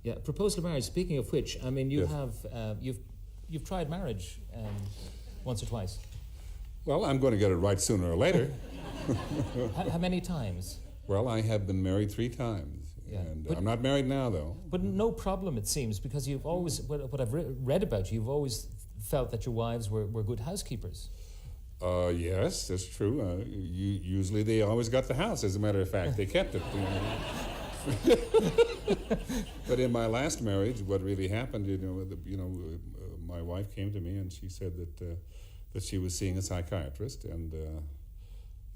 Yeah, proposal of marriage. Speaking of which, I mean, you Yes. have you've tried marriage once or twice. Well, I'm going to get it right sooner or later. How many times? Well, I have been married 3 times, Yeah. and But- I'm not married now, though. But no problem, it seems, because you've always, what I've read about you, you've always felt that your wives were good housekeepers. Yes, that's true. Usually they always got the house, as a matter of fact. They kept it. But in my last marriage, what really happened, my wife came to me and she said that she was seeing a psychiatrist, and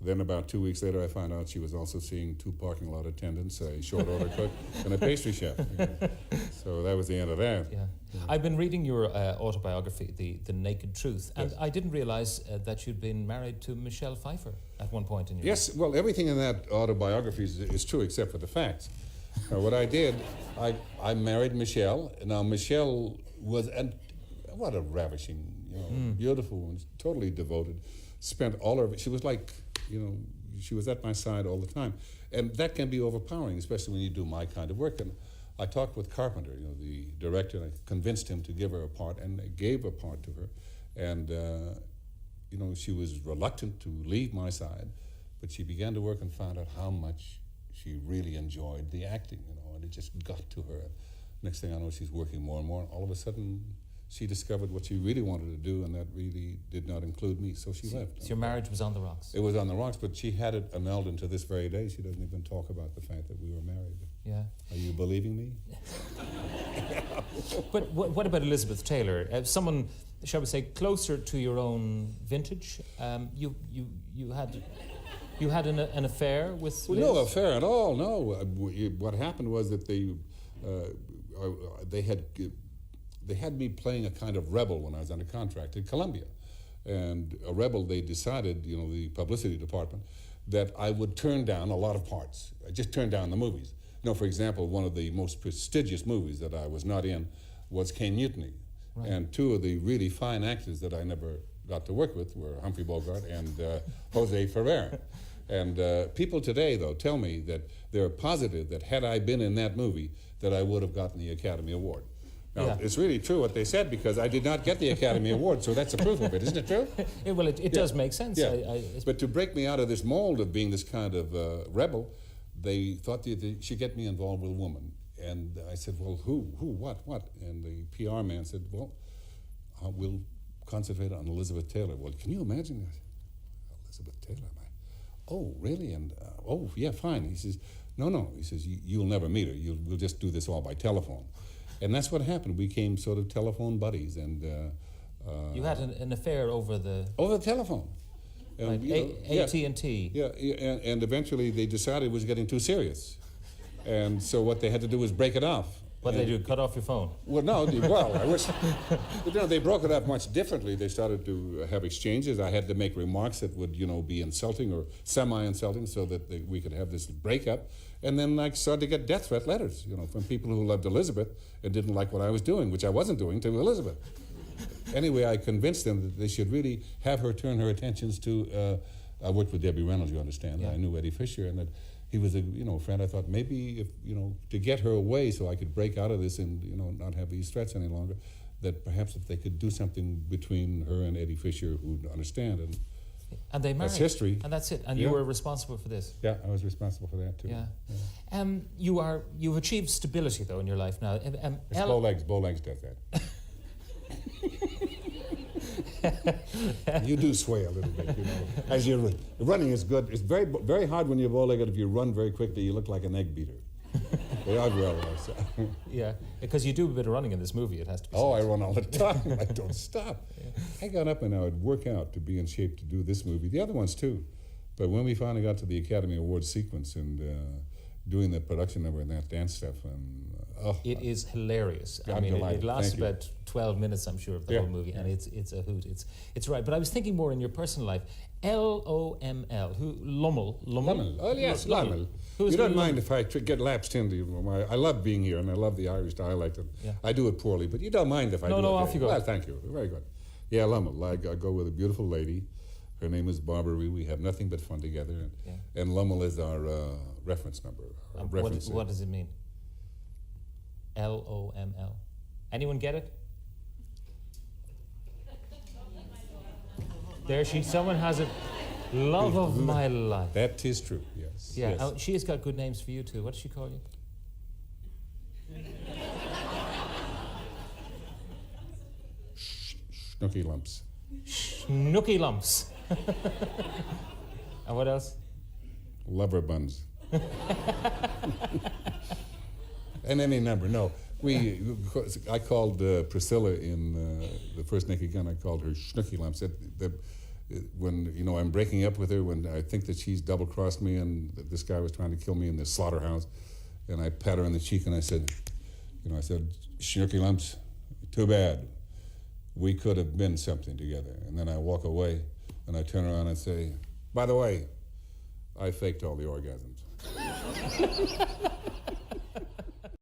then about 2 weeks later I found out she was also seeing 2 parking lot attendants, a short order cook, and a pastry chef. So that was the end of that. Yeah. I've been reading your autobiography, The Naked Truth, and Yes. I didn't realize that you'd been married to Michelle Pfeiffer at one point in your life. Yes, well, everything in that autobiography is true except for the facts. What I did, I married Michelle. Now, Michelle was, what a ravishing, beautiful woman, totally devoted, spent all her, she was like, she was at my side all the time. And that can be overpowering, especially when you do my kind of work. And I talked with Carpenter, the director, and I convinced him to give her a part, and I gave a part to her. And, she was reluctant to leave my side, but she began to work and found out how much she really enjoyed the acting, and it just got to her. Next thing I know, she's working more and more, and all of a sudden, she discovered what she really wanted to do, and that really did not include me, so she left. So your marriage was on the rocks. It was on the rocks, but she had it annulled, and to this very day, she doesn't even talk about the fact that we were married. Yeah. Are you believing me? But what about Elizabeth Taylor? Someone, shall we say, closer to your own vintage? You had an affair with Well, Liz? no affair at all, no. What happened was that they had me playing a kind of rebel when I was under contract at Columbia. And a rebel, they decided, the publicity department, that I would turn down a lot of parts. I just turned down the movies. For example, one of the most prestigious movies that I was not in was Cane Mutiny. Right. And 2 of the really fine actors that I never got to work with were Humphrey Bogart and Jose Ferrer. And people today, though, tell me that they're positive that had I been in that movie, that I would have gotten the Academy Award. Now, It's really true what they said, because I did not get the Academy Award, so that's a proof of it, isn't it true? It does make sense. Yeah. But to break me out of this mold of being this kind of rebel, they thought they should get me involved with a woman. And I said, well, who, what? And the PR man said, well, we'll concentrate on Elizabeth Taylor. Well, can you imagine that? Elizabeth Taylor, oh, really? And, oh, yeah, fine. He says, no. He says, you'll never meet her. We'll just do this all by telephone. And that's what happened. We became sort of telephone buddies. And you had an affair over the telephone. Like AT&T. Yeah, and eventually they decided it was getting too serious. And so what they had to do was break it off. What did they do, cut off your phone? Well, no, I wish. But, they broke it up much differently. They started to have exchanges. I had to make remarks that would, be insulting or semi-insulting so that we could have this breakup. And then I started to get death threat letters, from people who loved Elizabeth and didn't like what I was doing, which I wasn't doing to Elizabeth. Anyway, I convinced them that they should really have her turn her attentions to, I worked with Debbie Reynolds, you understand. Yeah. I knew Eddie Fisher, and that he was a friend. I thought maybe if to get her away so I could break out of this and not have these threats any longer, that perhaps if they could do something between her and Eddie Fisher who'd understand, and they married. That's history. And that's it. And you were responsible for this. Yeah, I was responsible for that too. Yeah. You've achieved stability though in your life now. It's Bowlegs does that. You do sway a little bit, As you're running is good. It's very, very hard when you're bow-legged. If you run very quickly, you look like an egg beater. Yeah, because you do a bit of running in this movie, it has to be said. I run all the time. I don't stop. Yeah. I got up and I would work out to be in shape to do this movie. The other ones too. But when we finally got to the Academy Award sequence and doing the production number and that dance stuff, it is hilarious. It lasts about 12 minutes, I'm sure, of the whole movie, and it's a hoot. It's right. But I was thinking more in your personal life. L-O-M-L. Lommel. Oh yes, Lommel. You don't mind if I get lapsed into you. I love being here, and I love the Irish dialect. And I do it poorly, but you don't mind if I do it. No, off you go. Well, thank you. Very good. Yeah, Lommel. I go with a beautiful lady. Her name is Barbara Ree. We have nothing but fun together. And Lommel is our reference number. What does it mean? LOML. Anyone get it? Someone has it. Love of my life. That is true, yes. Yeah, yes. She has got good names for you too. What does she call you? Snooky Lumps. Snooky Lumps. And what else? Lover Buns. And any number. No, I called Priscilla in the first Naked Gun. I called her Snooky Lumps. When I'm breaking up with her, when I think that she's double-crossed me and that this guy was trying to kill me in the slaughterhouse, and I pat her on the cheek and I said, Snooky Lumps, too bad. We could have been something together. And then I walk away and I turn around and say, by the way, I faked all the orgasms.